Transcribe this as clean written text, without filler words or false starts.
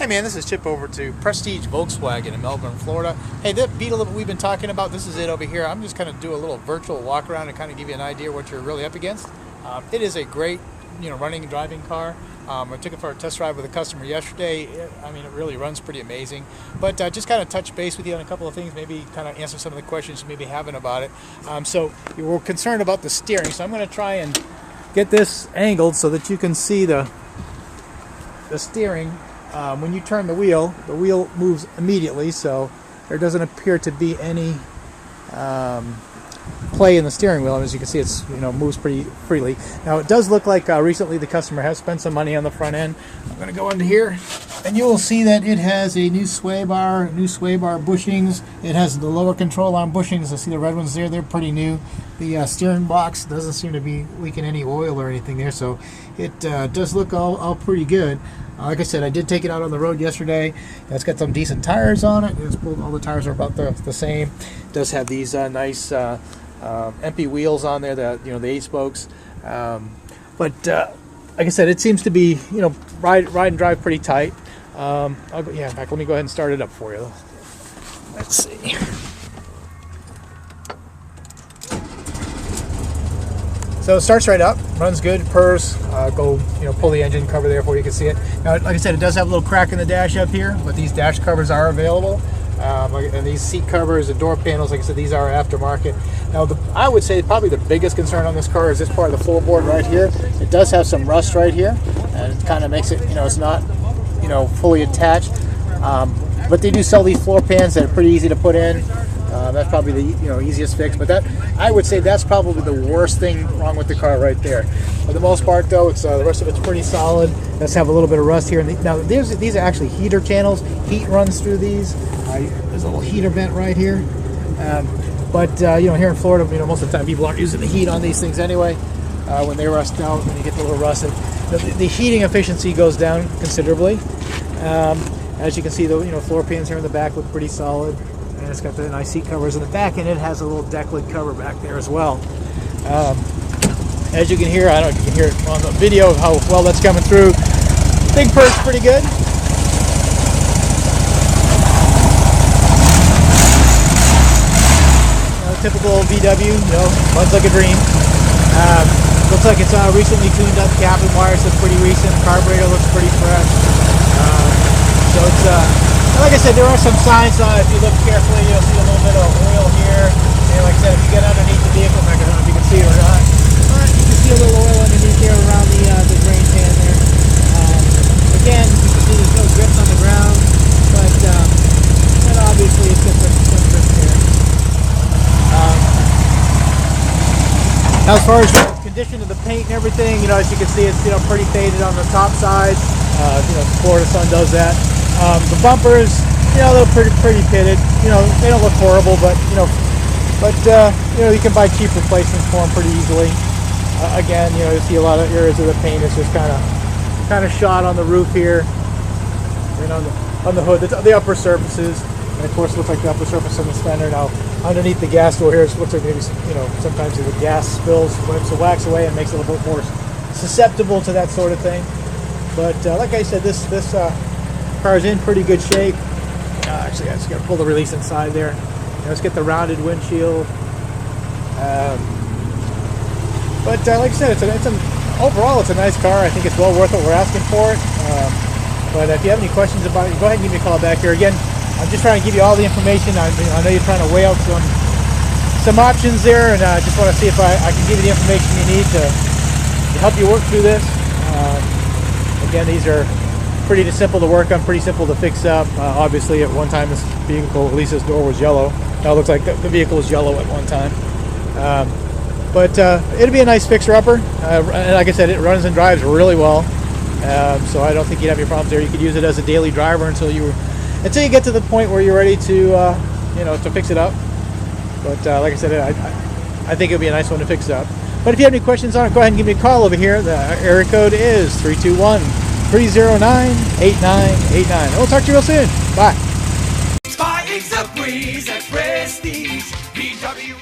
Hey man, this is Chip over to Prestige Volkswagen in Melbourne, Florida. Hey, that Beetle that we've been talking about, this is it over here. I'm just going to do a little virtual walk around and kind of give you an idea what you're really up against. It is a great, running and driving car. I took it for a test drive with a customer yesterday. It really runs pretty amazing. But just kind of touch base with you on a couple of things, maybe kind of answer some of the questions you may be having about it. So you were concerned about the steering, so I'm going to try and get this angled so that you can see the steering. When you turn the wheel moves immediately, so there doesn't appear to be any play in the steering wheel. And as you can see, it's moves pretty freely. Now it does look like recently the customer has spent some money on the front end. I'm going to go into here, and you will see that it has a new sway bar bushings. It has the lower control arm bushings. I see the red ones there; they're pretty new. The steering box doesn't seem to be leaking any oil or anything there, so it does look all pretty good. Like I said, I did take it out on the road yesterday. It's got some decent tires on it. All the tires are about the same. It does have these nice empty wheels on there, the 8-spokes. But like I said, it seems to be ride and drive pretty tight. In fact, let me go ahead and start it up for you. Let's see. So it starts right up, runs good, purrs, pull the engine cover there for you can see it. Now, like I said, it does have a little crack in the dash up here, but these dash covers are available. And these seat covers and door panels, like I said, these are aftermarket. Now, I would say probably the biggest concern on this car is this part of the floorboard right here. It does have some rust right here, and it kind of makes it, it's not, fully attached. But they do sell these floor pans that are pretty easy to put in. That's probably the easiest fix, but I would say that's probably the worst thing wrong with the car right there. For the most part, though, it's the rest of it's pretty solid. It does have a little bit of rust here. Now, these are actually heater channels. Heat runs through these. There's a little heater vent right here. But here in Florida, most of the time people aren't using the heat on these things anyway. When they rust out, when you get the little rust, the heating efficiency goes down considerably. As you can see, the floor pans here in the back look pretty solid. And it's got the nice seat covers in the back, and it has a little deck lid cover back there as well. As you can hear, I don't know if you can hear it on the video of how well that's coming through. Big purr's pretty good. Typical VW, runs like a dream. Looks like it's recently tuned up. Cap and wires look pretty recent. Carburetor looks pretty fresh. So it's like I said, there are some signs. If you look carefully, you'll see a little bit of oil here. And like I said, if you get underneath the vehicle, I don't know if you can see it or not, but you can see a little oil underneath here around the drain pan there. Again, you can see there's no grips on the ground, but obviously it's got some grips here. Now, as far as the condition of the paint and everything, as you can see, it's pretty faded on the top side. Florida sun does that. The bumpers, they're pretty pitted. They don't look horrible, but you can buy cheap replacements for them pretty easily. Again, you see a lot of areas of the paint is just kind of shot on the roof here, and on the hood, the upper surfaces, and of course, it looks like the upper surface on the fender. Now, underneath the gas door here, it looks like maybe sometimes the gas spills, wipes the wax away, and makes it a little bit more susceptible to that sort of thing. But like I said, this car is in pretty good shape. Actually, I just got to pull the release inside there. Let's get the rounded windshield. But like I said, overall it's a nice car. I think it's well worth what we're asking for it. But if you have any questions about it, go ahead and give me a call back here. Again, I'm just trying to give you all the information. I know you're trying to weigh out some options there, and I just want to see if I can give you the information you need to help you work through this. Again, these are pretty simple to work on, pretty simple to fix up. Obviously, at one time this vehicle, at least this door was yellow. Now it looks like the vehicle is yellow at one time. But it'll be a nice fixer-upper. And like I said, it runs and drives really well. So I don't think you'd have any problems there. You could use it as a daily driver until you get to the point where you're ready to to fix it up. But like I said, I think it'll be a nice one to fix up. But if you have any questions on it, go ahead and give me a call over here. The area code is 321-309-8989. And we'll talk to you real soon. Bye. Buying's a breeze at Prestige VW.